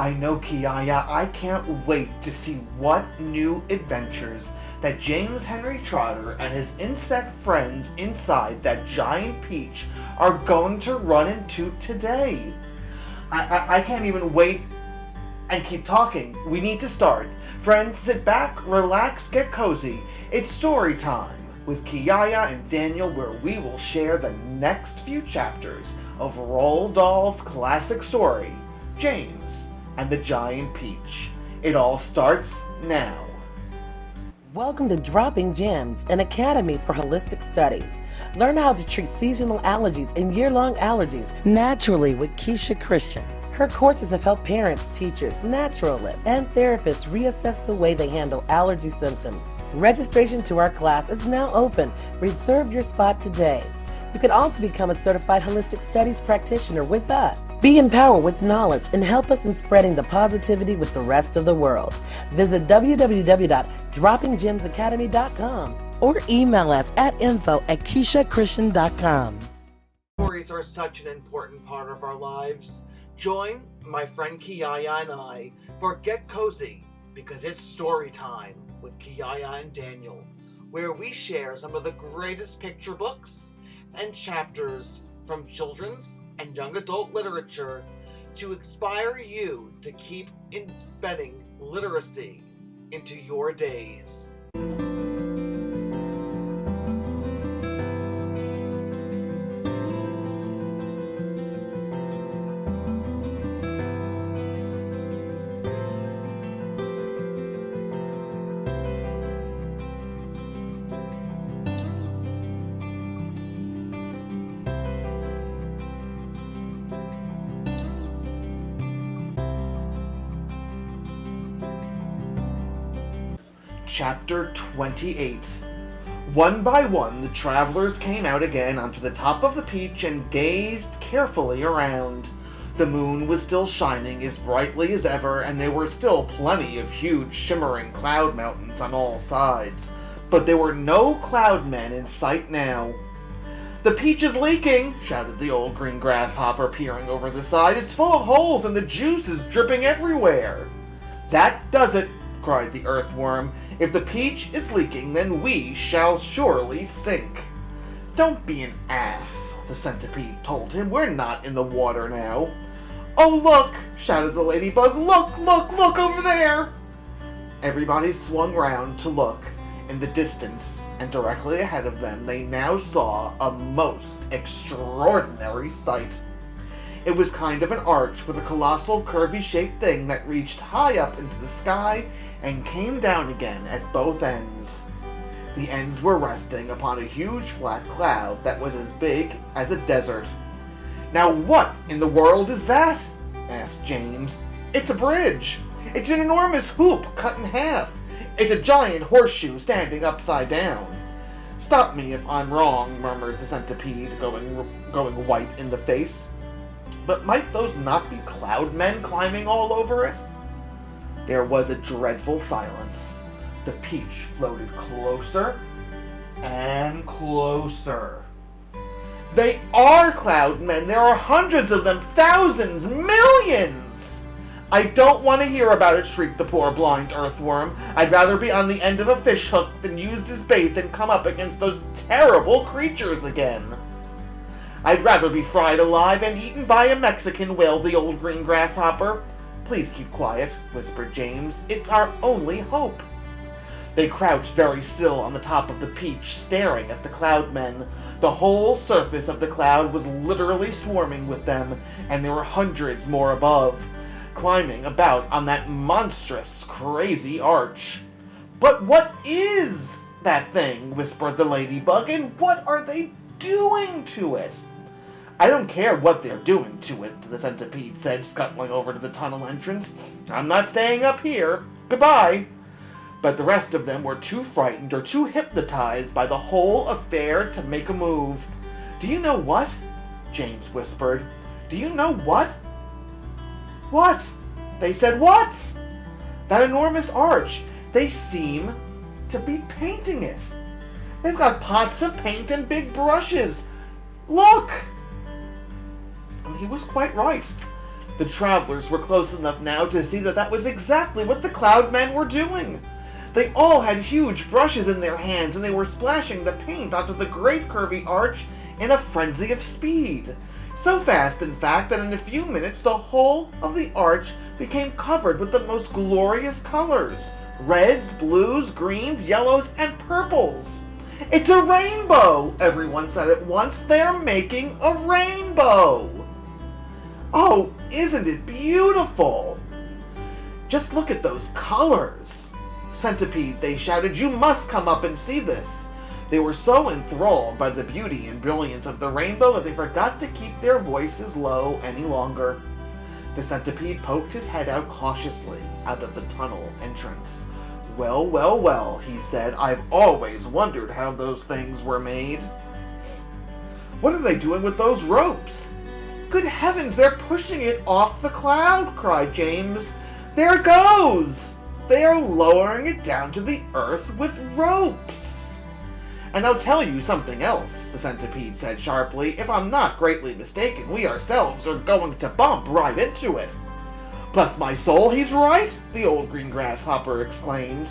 I know, Kiyaya. I can't wait to see what new adventures that James Henry Trotter and his insect friends inside that giant peach are going to run into today. I can't even wait and keep talking. We need to start. Friends, sit back, relax, get cozy. It's story time with Kiyaya and Daniel, where we will share the next few chapters of Roald Dahl's classic story, James and the Giant Peach. It all starts now. Welcome to Dropping Gems, an academy for holistic studies. Learn how to treat seasonal allergies and year-long allergies naturally with Keisha Christian. Her courses have helped parents, teachers, naturalists, and therapists reassess the way they handle allergy symptoms. Registration to our class is now open. Reserve your spot today. You can also become a certified holistic studies practitioner with us. Be empowered with knowledge and help us in spreading the positivity with the rest of the world. Visit www.droppinggemsacademy.com or email us at info@KeishaChristian.com. Stories are such an important part of our lives. Join my friend Kiyaya and I for Get Cozy, because it's story time with Kiyaya and Daniel, where we share some of the greatest picture books and chapters from children's and young adult literature to inspire you to keep embedding literacy into your days. Chapter 28. One by one, the travelers came out again onto the top of the peach and gazed carefully around. The moon was still shining as brightly as ever, and there were still plenty of huge, shimmering cloud mountains on all sides. But there were no cloud men in sight now. "The peach is leaking!" shouted the old green grasshopper, peering over the side. "It's full of holes, and the juice is dripping everywhere." "That does it!" cried the earthworm. "If the peach is leaking, then we shall surely sink." "Don't be an ass," the centipede told him. "We're not in the water now." "Oh, look!" shouted the ladybug. "Look, look, look over there!" Everybody swung round to look. In the distance, and directly ahead of them, they now saw a most extraordinary sight. It was kind of an arch with a colossal curvy-shaped thing that reached high up into the sky and came down again at both ends. The ends were resting upon a huge flat cloud that was as big as a desert. "Now what in the world is that?" asked James. "It's a bridge. It's an enormous hoop cut in half. It's a giant horseshoe standing upside down." "Stop me if I'm wrong," murmured the centipede, going white in the face. "But might those not be cloud men climbing all over it?" There was a dreadful silence. The peach floated closer and closer. "They are cloud men! There are hundreds of them! Thousands! Millions!" "I don't want to hear about it," shrieked the poor blind earthworm. "I'd rather be on the end of a fish hook than used as bait than come up against those terrible creatures again." "I'd rather be fried alive and eaten by a Mexican," wailed the old green grasshopper. "Please keep quiet," whispered James. "It's our only hope." They crouched very still on the top of the peach, staring at the cloud men. The whole surface of the cloud was literally swarming with them, and there were hundreds more above, climbing about on that monstrous, crazy arch. "But what is that thing?" whispered the ladybug. "And what are they doing to it?" "I don't care what they're doing to it," the centipede said, scuttling over to the tunnel entrance. "I'm not staying up here. Goodbye." But the rest of them were too frightened or too hypnotized by the whole affair to make a move. "Do you know what?" James whispered. "Do you know what?" "What?" They said, "What?" "That enormous arch. They seem to be painting it. They've got pots of paint and big brushes. Look!" And he was quite right. The travelers were close enough now to see that was exactly what the Cloudmen were doing. They all had huge brushes in their hands, and they were splashing the paint onto the great curvy arch in a frenzy of speed. So fast, in fact, that in a few minutes the whole of the arch became covered with the most glorious colors: reds, blues, greens, yellows, and purples. "It's a rainbow!" everyone said at once. "They're making a rainbow!" "Oh, isn't it beautiful? Just look at those colors!" "Centipede," they shouted, "you must come up and see this." They were so enthralled by the beauty and brilliance of the rainbow that they forgot to keep their voices low any longer. The centipede poked his head out cautiously out of the tunnel entrance. "Well, well, well," he said, "I've always wondered how those things were made." "What are they doing with those ropes?" "Good heavens, they're pushing it off the cloud!" cried James. "There it goes! They are lowering it down to the earth with ropes." "And I'll tell you something else," the centipede said sharply. "If I'm not greatly mistaken, we ourselves are going to bump right into it." "Bless my soul, he's right!" the old green grasshopper exclaimed.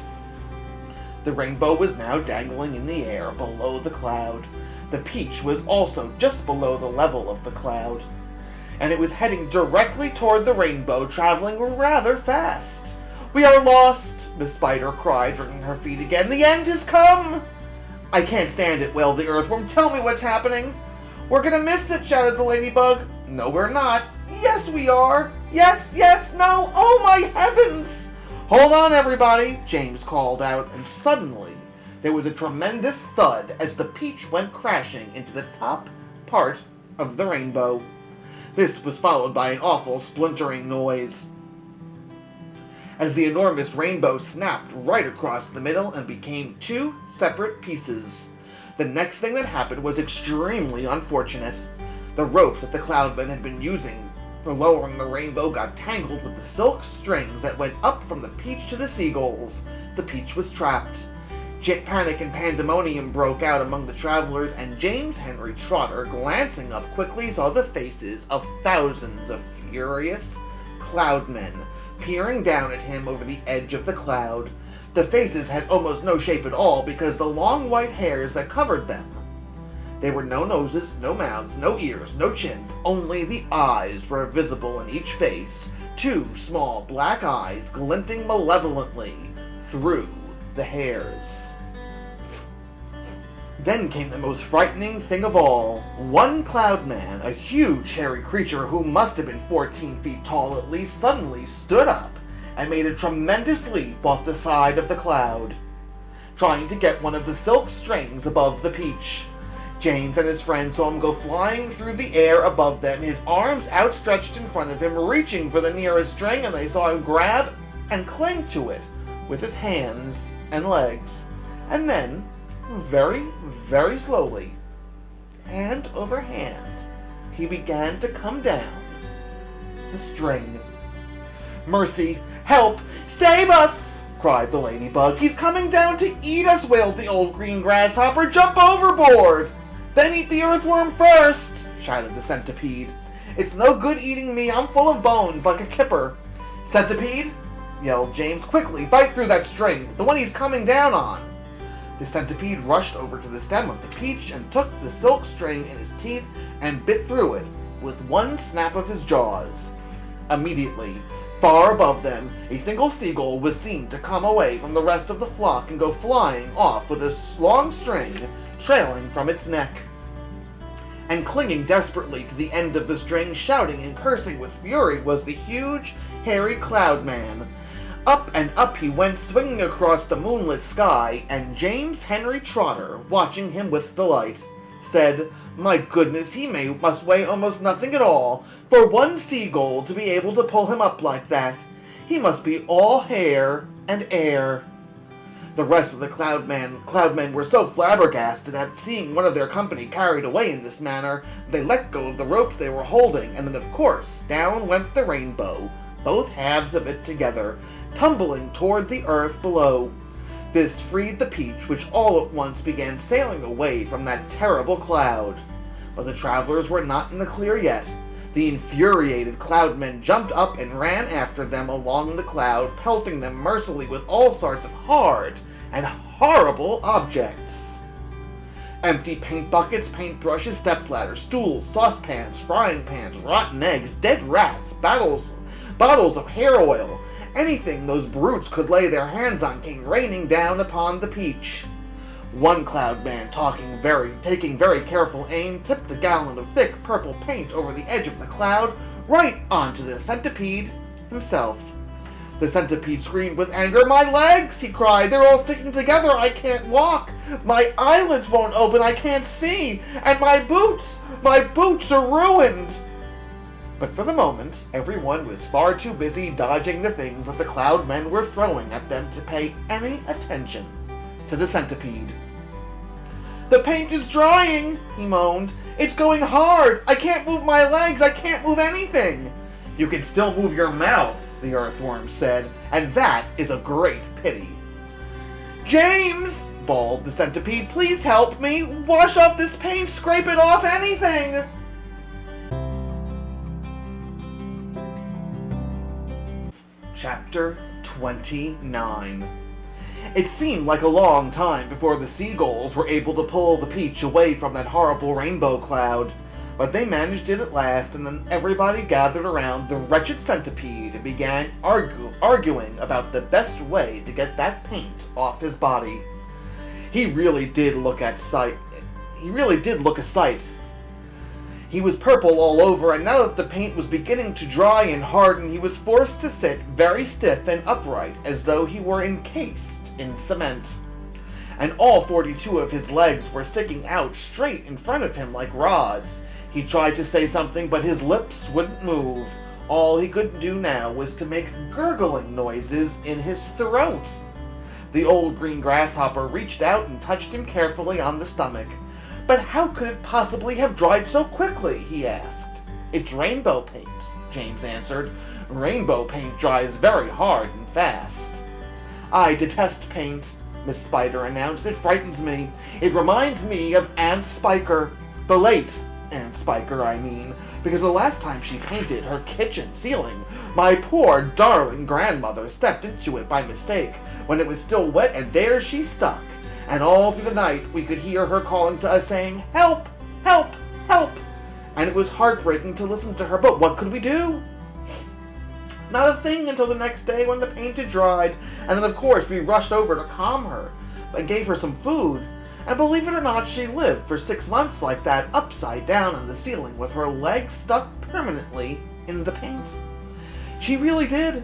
The rainbow was now dangling in the air below the cloud. The peach was also just below the level of the cloud, and it was heading directly toward the rainbow, traveling rather fast. "We are lost!" Miss Spider cried, wringing her feet again. "The end has come!" "I can't stand it," wailed the earthworm. "Tell me what's happening." "We're gonna miss it," shouted the ladybug. "No, we're not." "Yes, we are." "Yes, yes, no, oh my heavens!" "Hold on, everybody," James called out, and suddenly there was a tremendous thud as the peach went crashing into the top part of the rainbow. This was followed by an awful splintering noise as the enormous rainbow snapped right across the middle and became two separate pieces. The next thing that happened was extremely unfortunate. The ropes that the Cloudmen had been using for lowering the rainbow got tangled with the silk strings that went up from the peach to the seagulls. The peach was trapped. Panic and pandemonium broke out among the travelers, and James Henry Trotter, glancing up quickly, saw the faces of thousands of furious Cloudmen peering down at him over the edge of the cloud. The faces had almost no shape at all because the long white hairs that covered them. There were no noses, no mouths, no ears, no chins. Only the eyes were visible in each face, two small black eyes glinting malevolently through the hairs. Then came the most frightening thing of all. One Cloudman, a huge hairy creature who must have been 14 feet tall at least, suddenly stood up and made a tremendous leap off the side of the cloud, trying to get one of the silk strings above the peach. James and his friend saw him go flying through the air above them, his arms outstretched in front of him, reaching for the nearest string, and they saw him grab and cling to it with his hands and legs. And then, very, very slowly, hand over hand, he began to come down the string. "Mercy! Help! Save us!" cried the ladybug. "He's coming down to eat us!" wailed the old green grasshopper. "Jump overboard!" "Then eat the earthworm first!" shouted the centipede. "It's no good eating me. I'm full of bones like a kipper." "Centipede!" yelled James. "Quickly, bite through that string, the one he's coming down on." The centipede rushed over to the stem of the peach and took the silk string in his teeth and bit through it with one snap of his jaws. Immediately, far above them, a single seagull was seen to come away from the rest of the flock and go flying off with a long string trailing from its neck. And clinging desperately to the end of the string, shouting and cursing with fury, was the huge, hairy Cloudman. Up and up he went, swinging across the moonlit sky, and James Henry Trotter, watching him with delight, said, "My goodness, he must weigh almost nothing at all, for one seagull to be able to pull him up like that. He must be all hair and air." The rest of the Cloudmen were so flabbergasted at seeing one of their company carried away in this manner, they let go of the ropes they were holding, and then of course down went the rainbow, both halves of it together, tumbling toward the earth below. This freed the peach, which all at once began sailing away from that terrible cloud. But the travelers were not in the clear yet. The infuriated cloudmen jumped up and ran after them along the cloud, pelting them mercilessly with all sorts of hard and horrible objects. Empty paint buckets, paintbrushes, stepladders, stools, saucepans, frying pans, rotten eggs, dead rats, bottles of hair oil, anything those brutes could lay their hands on came raining down upon the peach. One cloudman, taking very careful aim, tipped a gallon of thick purple paint over the edge of the cloud, right onto the centipede himself. The centipede screamed with anger. "My legs!" he cried. "They're all sticking together. I can't walk. My eyelids won't open. I can't see. And my boots are ruined." But for the moment, everyone was far too busy dodging the things that the cloudmen were throwing at them to pay any attention to the centipede. "The paint is drying," he moaned. "It's going hard. I can't move my legs. I can't move anything." "You can still move your mouth," the earthworm said, "and that is a great pity." "James," bawled the centipede, "please help me. Wash off this paint. Scrape it off, anything." Chapter 29. It seemed like a long time before the seagulls were able to pull the peach away from that horrible rainbow cloud, but they managed it at last, and then everybody gathered around the wretched centipede and began arguing about the best way to get that paint off his body. He really did look a sight. He was purple all over, and now that the paint was beginning to dry and harden, he was forced to sit very stiff and upright, as though he were encased in cement. And all 42 of his legs were sticking out straight in front of him like rods. He tried to say something, but his lips wouldn't move. All he could do now was to make gurgling noises in his throat. The old green grasshopper reached out and touched him carefully on the stomach. "But how could it possibly have dried so quickly?" he asked. "It's rainbow paint," James answered. "Rainbow paint dries very hard and fast." "I detest paint," Miss Spider announced. "It frightens me. It reminds me of Aunt Spiker. The late Aunt Spiker, I mean, because the last time she painted her kitchen ceiling, my poor darling grandmother stepped into it by mistake when it was still wet, and there she stuck. And all through the night we could hear her calling to us, saying, 'Help! Help! Help!' And it was heartbreaking to listen to her, but what could we do? Not a thing until the next day when the paint had dried, and then of course we rushed over to calm her and gave her some food. And believe it or not, she lived for 6 months like that, upside down on the ceiling with her legs stuck permanently in the paint. She really did.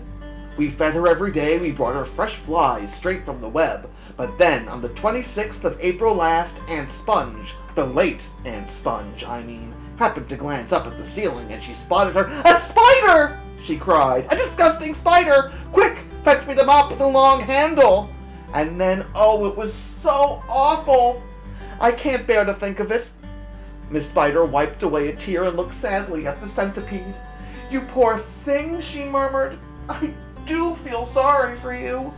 We fed her every day. We brought her fresh flies straight from the web. But then, on the 26th of April last, Aunt Sponge, the late Aunt Sponge, I mean, happened to glance up at the ceiling, and she spotted her. "A spider!" she cried. "A disgusting spider! Quick, fetch me the mop with the long handle!" And then, oh, it was so awful. I can't bear to think of it. Miss Spider wiped away a tear and looked sadly at the centipede. "You poor thing," she murmured. "I do feel sorry for you."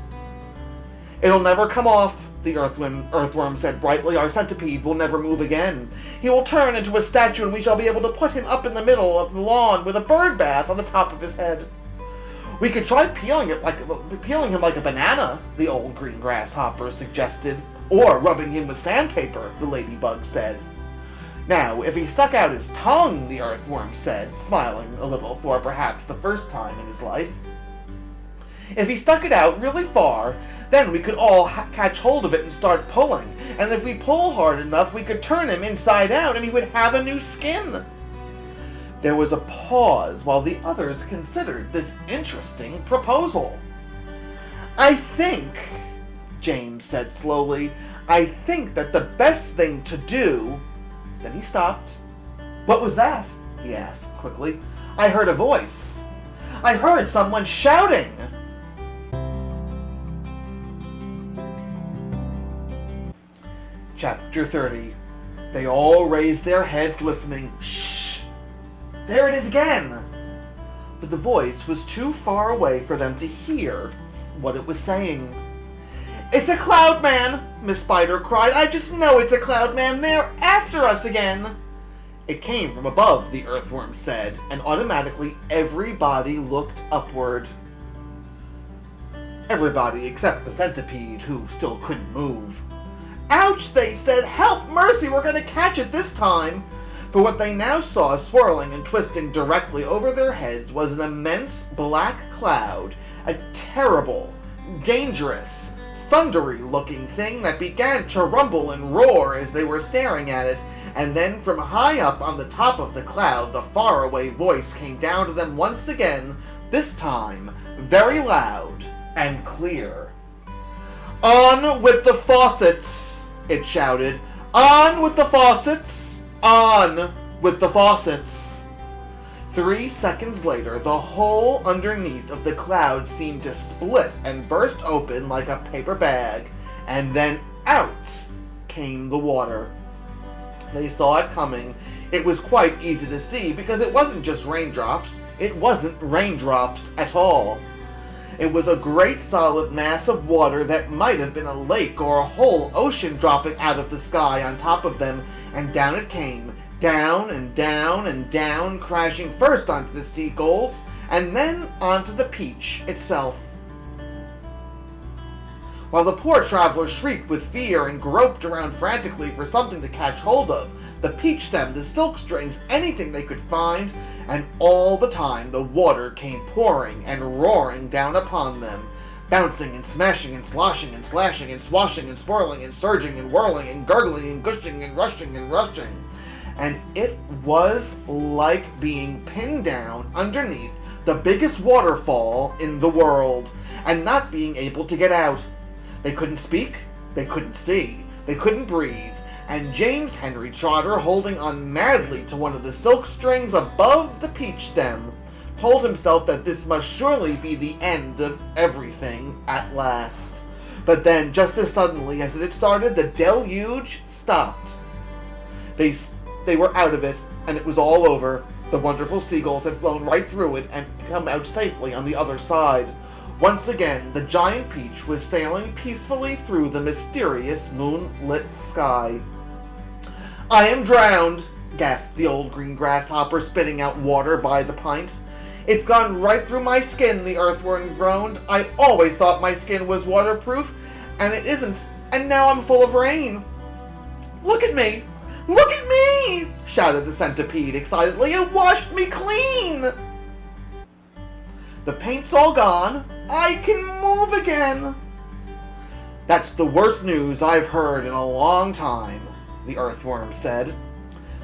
"It'll never come off," the earthworm said brightly. "Our centipede will never move again. He will turn into a statue, and we shall be able to put him up in the middle of the lawn with a bird bath on the top of his head." "We could try peeling him like a banana," the old green grasshopper suggested. "Or rubbing him with sandpaper," the ladybug said. "Now, if he stuck out his tongue," the earthworm said, smiling a little for perhaps the first time in his life. "If he stuck it out really far, then we could all catch hold of it and start pulling. And if we pull hard enough, we could turn him inside out and he would have a new skin." There was a pause while the others considered this interesting proposal. "I think," James said slowly, "I think that the best thing to do—" Then he stopped. "What was that?" he asked quickly. "I heard a voice. I heard someone shouting." Chapter 30. They all raised their heads, listening. Shh! There it is again! But the voice was too far away for them to hear what it was saying. "It's a cloud man!" Miss Spider cried. "I just know it's a cloud man! They're after us again!" It came from above, the earthworm said, and automatically everybody looked upward. Everybody except the centipede, who still couldn't move. Ouch, they said. Help, mercy, we're going to catch it this time. But what they now saw swirling and twisting directly over their heads was an immense black cloud, a terrible, dangerous, thundery-looking thing that began to rumble and roar as they were staring at it, and then from high up on the top of the cloud, the faraway voice came down to them once again, this time very loud and clear. "On with the faucets," it shouted. "On with the faucets! On with the faucets!" 3 seconds later, the hole underneath of the cloud seemed to split and burst open like a paper bag, and then out came the water. They saw it coming. It was quite easy to see because it wasn't just raindrops. It wasn't raindrops at all. It was a great solid mass of water that might have been a lake or a whole ocean dropping out of the sky on top of them, and down it came, down and down and down, crashing first onto the seagulls and then onto the peach itself. While the poor traveler shrieked with fear and groped around frantically for something to catch hold of, the peach stem, the silk strings, anything they could find, and all the time the water came pouring and roaring down upon them, bouncing and smashing and sloshing and slashing and swashing and swirling and surging and whirling and gurgling and gushing and rushing and rushing. And it was like being pinned down underneath the biggest waterfall in the world, and not being able to get out. They couldn't speak, they couldn't see, they couldn't breathe, and James Henry Trotter, holding on madly to one of the silk strings above the peach stem, told himself that this must surely be the end of everything at last. But then, just as suddenly as it had started, the deluge stopped. They were out of it, and it was all over. The wonderful seagulls had flown right through it and come out safely on the other side. Once again, the giant peach was sailing peacefully through the mysterious moonlit sky. "I am drowned," gasped the old green grasshopper, spitting out water by the pint. "It's gone right through my skin," the earthworm groaned. "I always thought my skin was waterproof, and it isn't, and now I'm full of rain." "Look at me! Look at me!" shouted the centipede excitedly. "It washed me clean! The paint's all gone. I can move again." "That's the worst news I've heard in a long time," the earthworm said.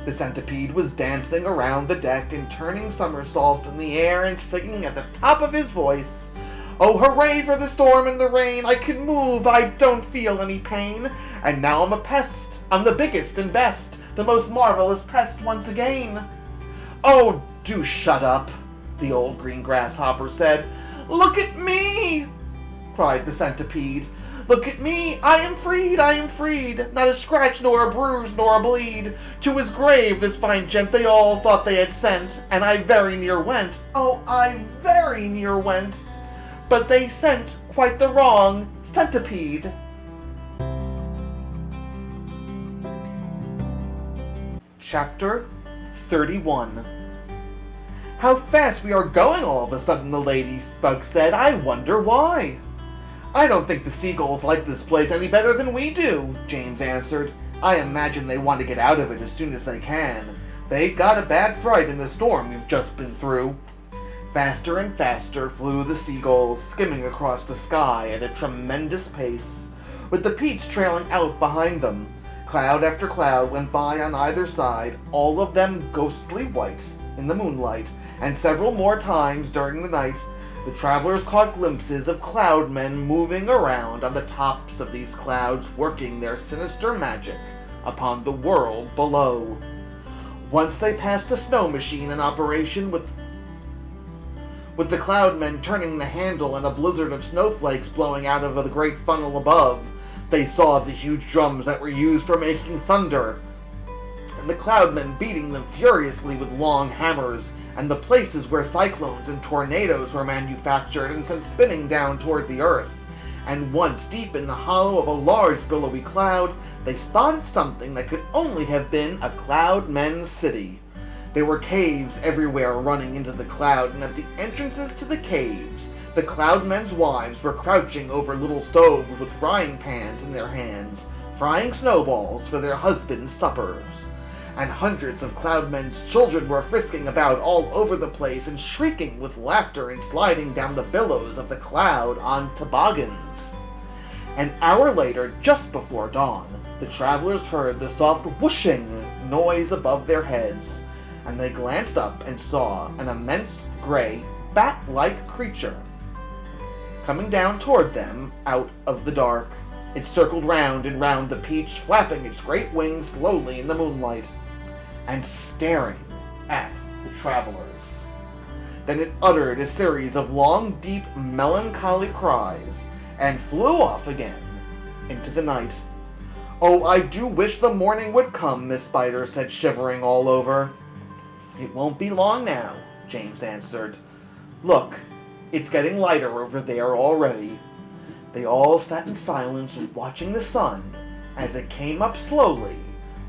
The centipede was dancing around the deck and turning somersaults in the air and singing at the top of his voice. "Oh, hooray for the storm and the rain! I can move, I don't feel any pain. And now I'm a pest. I'm the biggest and best, the most marvelous pest once again." "Oh, do shut up," the old green grasshopper said. "Look at me!" cried the centipede. "Look at me! I am freed! I am freed! Not a scratch, nor a bruise, nor a bleed. To his grave this fine gent they all thought they had sent, and I very near went. Oh, I very near went. But they sent quite the wrong centipede." Chapter 31. "How fast we are going all of a sudden," the ladybug said. "I wonder why." "I don't think the seagulls like this place any better than we do," James answered. "I imagine they want to get out of it as soon as they can. They got a bad fright in the storm we've just been through." Faster and faster flew the seagulls, skimming across the sky at a tremendous pace, with the peach trailing out behind them. Cloud after cloud went by on either side, all of them ghostly white in the moonlight, and several more times during the night the travelers caught glimpses of cloud men moving around on the tops of these clouds, working their sinister magic upon the world below. Once they passed a snow machine in operation with the cloud men turning the handle and a blizzard of snowflakes blowing out of the great funnel above. They saw the huge drums that were used for making thunder, and the cloud men beating them furiously with long hammers, and the places where cyclones and tornadoes were manufactured and sent spinning down toward the earth. And once deep in the hollow of a large billowy cloud, they spotted something that could only have been a Cloudmen's city. There were caves everywhere running into the cloud, and at the entrances to the caves, the Cloudmen's wives were crouching over little stoves with frying pans in their hands, frying snowballs for their husbands' suppers. And hundreds of Cloudmen's children were frisking about all over the place and shrieking with laughter and sliding down the billows of the cloud on toboggans. An hour later, just before dawn, the travelers heard the soft whooshing noise above their heads, and they glanced up and saw an immense gray, bat-like creature coming down toward them out of the dark. It circled round and round the peach, flapping its great wings slowly in the moonlight, and staring at the travelers. Then it uttered a series of long, deep, melancholy cries, and flew off again into the night. "Oh, I do wish the morning would come," Miss Spider said, shivering all over. "It won't be long now," James answered. "Look, it's getting lighter over there already." They all sat in silence, watching the sun as it came up slowly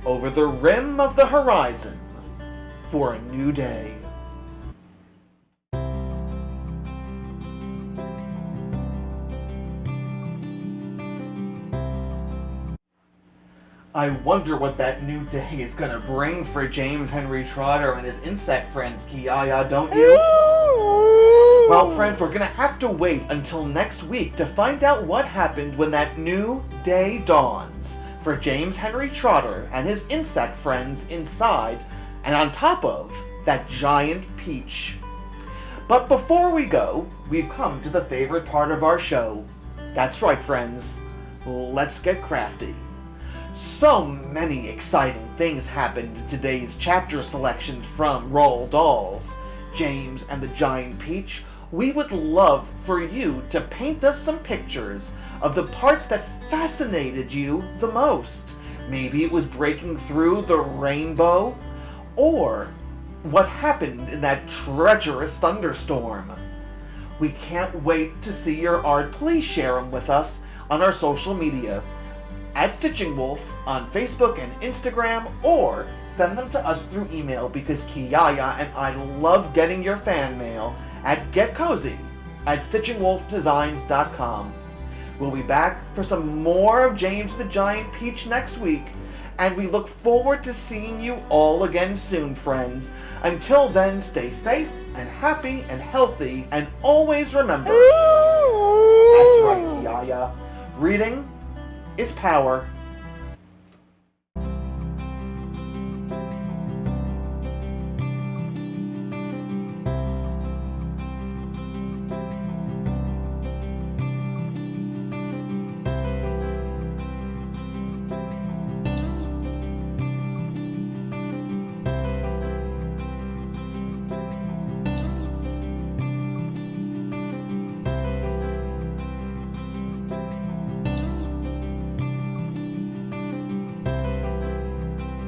over the rim of the horizon for a new day. I wonder what that new day is going to bring for James Henry Trotter and his insect friends, Kiyaya, don't you? Well, friends, we're going to have to wait until next week to find out what happened when that new day dawns for James Henry Trotter and his insect friends inside and on top of that giant peach. But before we go, we've come to the favorite part of our show. That's right, friends. Let's get crafty. So many exciting things happened in today's chapter selections from Roald Dahl's James and the Giant Peach. We would love for you to paint us some pictures of the parts that fascinated you the most. Maybe it was breaking through the rainbow, or what happened in that treacherous thunderstorm. We can't wait to see your art. Please share them with us on our social media at Stitching Wolf on Facebook and Instagram, or send them to us through email, because Kiyaya and I love getting your fan mail at getcozy@stitchingwolfdesigns.com. We'll be back for some more of James the Giant Peach next week, and we look forward to seeing you all again soon, friends. Until then, stay safe and happy and healthy, and always remember, that's right, Kiyaya, reading is power.